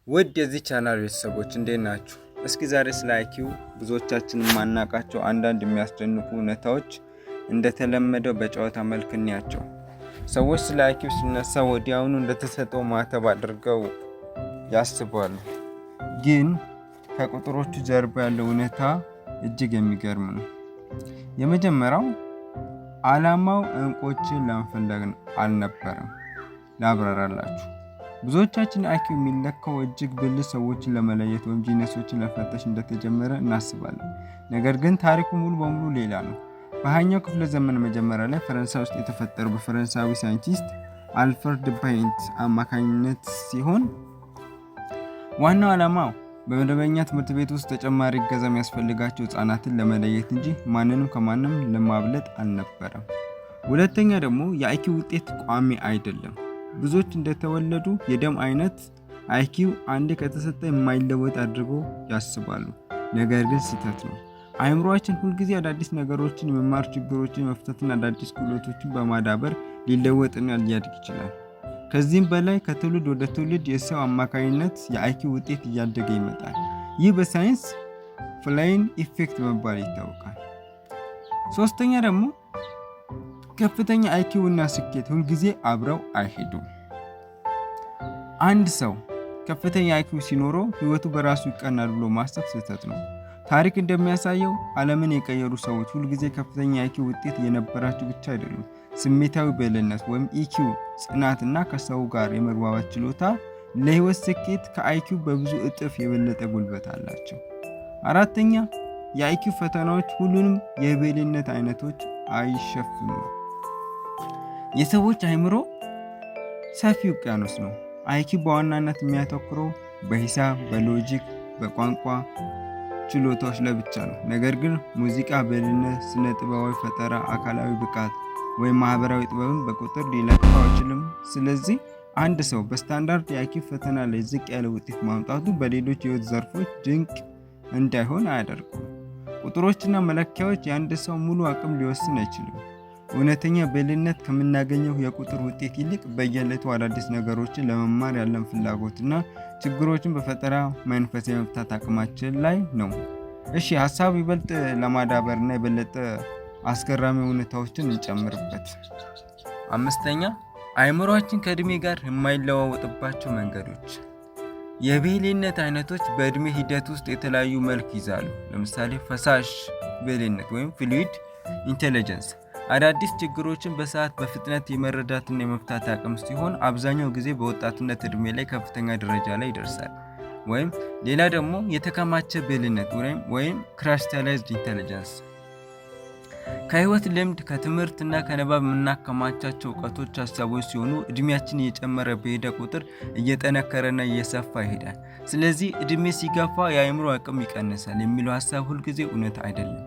ውድ የዚህ ቻናል ቤተሰቦች እንዴት ናችሁ? እስኪ ዛሬ ስለ አይኪው ብዙዎቻችን ማናቃቸው አንዳንድ የሚያስደንቁ እውነታዎች እንደተለመደው በጨዋታ መልክ እንያቸው። ሰዎች ስለ አይኪው ሲነሳ ወዲያውኑ እንደተሰጠው ማተብ አድርገው ያስባሉ። ግን ከቁጥሮቹ ጀርባ ያለው እውነታ እጅግ የሚገርም ነው። የመጀመሪያው ዓላማው እንቆችን ለመፈለግ አልነበረም። ላብራራላችሁ። ብዙዎቻችን አይኪው የሚለካው እጅግ ብልህ ሰዎችን ለመለየት ወይም ጂነሶችን ለመፈተሽ እንደተጀመረ እናስባለን። ነገር ግን ታሪኩ ሙሉ በሙሉ ሌላ ነው። በሃያኛው ክፍለ ዘመን መጀመሪያ ላይ ፈረንሳይ ውስጥ የተፈጠረው በፈረንሳዊ ሳይንቲስት አልፍሬድ ፓይንት አማካኝነት ሲሆን ዋናው ዓላማው በመደበኛ ትምህርት ቤት ውስጥ ተጨማሪ እገዛ የሚያስፈልጋቸው ህጻናትን ለመለየት እንጂ ማንንም ከማንም ለማብለጥ አልነበረም። ሁለተኛ ደግሞ የአይኪው ውጤት ቋሚ አይደለም። ብዙዎች እንደተወለዱ የደም አይነት አይኪው አንዴ ከተሰጠ የማይለወጥ አድርጎ ያስባሉ። ነገር ግን ስህተት ነው። አእምሮአችን ሁልጊዜ አዳዲስ ነገሮችን የመማር ችግሮችን መፍታትና አዳዲስ ክህሎቶችን በማዳበር ሊለወጥና ሊያድግ ይችላል። ከዚህም በላይ ከትውልድ ወደ ትውልድ የሰው አማካኝነት የአይኪው ውጤት እያደገ ይመጣል። ይህ በሳይንስ ፍላይን ኢፌክት በመባል ይታወቃል። ሶስተኛ ደግሞ ከፍተኛ አይኪው እና ስኬት ሁልጊዜ አብረው አይሄዱም። አንድ ሰው ከፍተኛ አይኪው ሲኖረው ህይወቱ በራሱ ይቀናል ብሎ ማሰብ ስህተት ነው። ታሪክ እንደሚያሳየው ዓለምን የቀየሩ ሰዎች ሁልጊዜ ከፍተኛ አይኪው ውጤት የነበራቸው ብቻ አይደሉም። ስሜታዊ ብልህነት ወይም ኢኪው፣ ጽናትና ከሰው ጋር የመግባባት ችሎታ ለህይወት ስኬት ከአይኪው በብዙ እጥፍ የበለጠ ጉልበት አላቸው። አራተኛ የአይኪው ፈተናዎች ሁሉንም የብልህነት አይነቶች አይሸፍኑም። የሰዎች አእምሮ ሰፊ ውቅያኖስ ነው። አይኪው በዋናነት የሚያተኩረው በሂሳብ፣ በሎጂክ፣ በቋንቋ ችሎታዎች ላይ ብቻ ነው። ነገር ግን ሙዚቃ፣ ብልህነት፣ ስነ ጥበባዊ ፈጠራ፣ አካላዊ ብቃት ወይም ማህበራዊ ጥበብን በቁጥር ሊለካው አይችልም። ስለዚህ አንድ ሰው በስታንዳርድ የአይኪው ፈተና ላይ ዝቅ ያለ ውጤት ማምጣቱ በሌሎች የህይወት ዘርፎች ድንቅ እንዳይሆን አያደርጉም። ቁጥሮችና መለኪያዎች የአንድ ሰው ሙሉ አቅም ሊወስን አይችልም። እውነተኛ ብልህነት ከምናገኘው የቁጥር ውጤት ይልቅ በየዕለቱ አዳዲስ ነገሮችን ለመማር ያለን ፍላጎትና ችግሮችን በፈጠራ መንፈስ የመፍታት አቅማችን ላይ ነው። እሺ፣ ሀሳብ ይበልጥ ለማዳበርና የበለጠ አስገራሚ እውነታዎችን እንጨምርበት። አምስተኛ አእምሮአችን ከእድሜ ጋር የማይለዋወጥባቸው መንገዶች። የብልህነት አይነቶች በእድሜ ሂደት ውስጥ የተለያዩ መልክ ይዛሉ። ለምሳሌ ፈሳሽ ብልህነት ወይም ፍሉይድ ኢንቴሊጀንስ አዳዲስ ችግሮችን በሰዓት በፍጥነት የመረዳትና የመፍታት አቅም ሲሆን አብዛኛው ጊዜ በወጣትነት እድሜ ላይ ከፍተኛ ደረጃ ላይ ይደርሳል። ወይም ሌላ ደግሞ የተከማቸ ብልህነት ወይም ክሪስታላይዝድ ኢንቴሊጀንስ ከህይወት ልምድ ከትምህርትና ከንባብ የምናከማቻቸው እውቀቶች ሀሳቦች ሲሆኑ እድሜያችን እየጨመረ በሄደ ቁጥር እየጠነከረና እየሰፋ ይሄዳል። ስለዚህ እድሜ ሲገፋ የአእምሮ አቅም ይቀንሳል የሚለው ሀሳብ ሁልጊዜ እውነት አይደለም።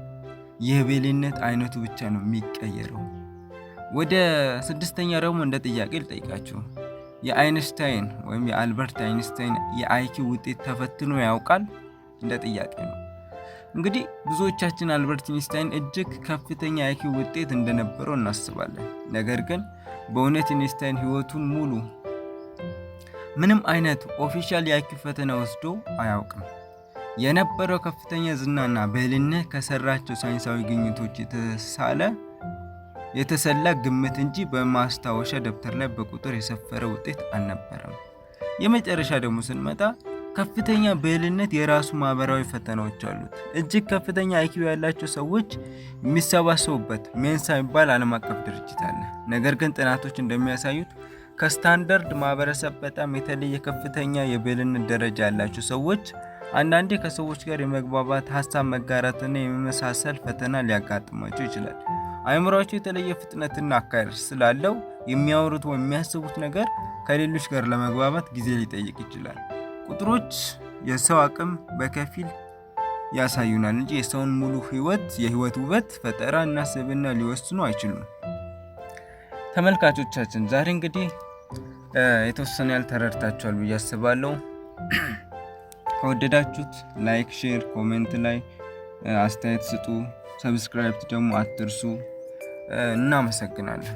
የብልህነት አይነቱ ብቻ ነው የሚቀየረው። ወደ ስድስተኛ ደግሞ እንደ ጥያቄ ልጠይቃችሁ። የአይንስታይን ወይም የአልበርት አይንስታይን የአይኪው ውጤት ተፈትኖ ያውቃል? እንደ ጥያቄ ነው። እንግዲህ ብዙዎቻችን አልበርት አይንስታይን እጅግ ከፍተኛ የአይኪው ውጤት እንደነበረው እናስባለን። ነገር ግን በእውነት አይንስታይን ህይወቱን ሙሉ ምንም አይነት ኦፊሻል የአይኪው ፈተና ወስዶ አያውቅም። የነበረው ከፍተኛ ዝናና ብልህነት ከሰራቸው ሳይንሳዊ ግኝቶች የተሰላ ግምት እንጂ በማስታወሻ ደብተር ላይ በቁጥር የሰፈረ ውጤት አልነበረም። የመጨረሻ ደግሞ ስንመጣ ከፍተኛ ብልህነት የራሱ ማህበራዊ ፈተናዎች አሉት። እጅግ ከፍተኛ አይኪው ያላቸው ሰዎች የሚሰባሰቡበት ሜንሳ የሚባል ዓለም አቀፍ ድርጅት አለ። ነገር ግን ጥናቶች እንደሚያሳዩት ከስታንዳርድ ማህበረሰብ በጣም የተለየ ከፍተኛ የብልህነት ደረጃ ያላቸው ሰዎች አንዳንዴ ከሰዎች ጋር የመግባባት ሀሳብ መጋራትና የመመሳሰል ፈተና ሊያጋጥማቸው ይችላል። አእምሮአቸው የተለየ ፍጥነትና አካሄድ ስላለው የሚያወሩት ወይም የሚያስቡት ነገር ከሌሎች ጋር ለመግባባት ጊዜ ሊጠይቅ ይችላል። ቁጥሮች የሰው አቅም በከፊል ያሳዩናል እንጂ የሰውን ሙሉ የህይወት ውበት፣ ፈጠራ እና ስብዕና ሊወስኑ አይችሉም። ተመልካቾቻችን ዛሬ እንግዲህ የተወሰነ ያህል ተረድታችኋል ብዬ አስባለሁ። ከወደዳችሁት ላይክ፣ ሼር፣ ኮሜንት ላይ አስተያየት ስጡ። ሰብስክራይብ ደግሞ አትርሱ። እናመሰግናለን።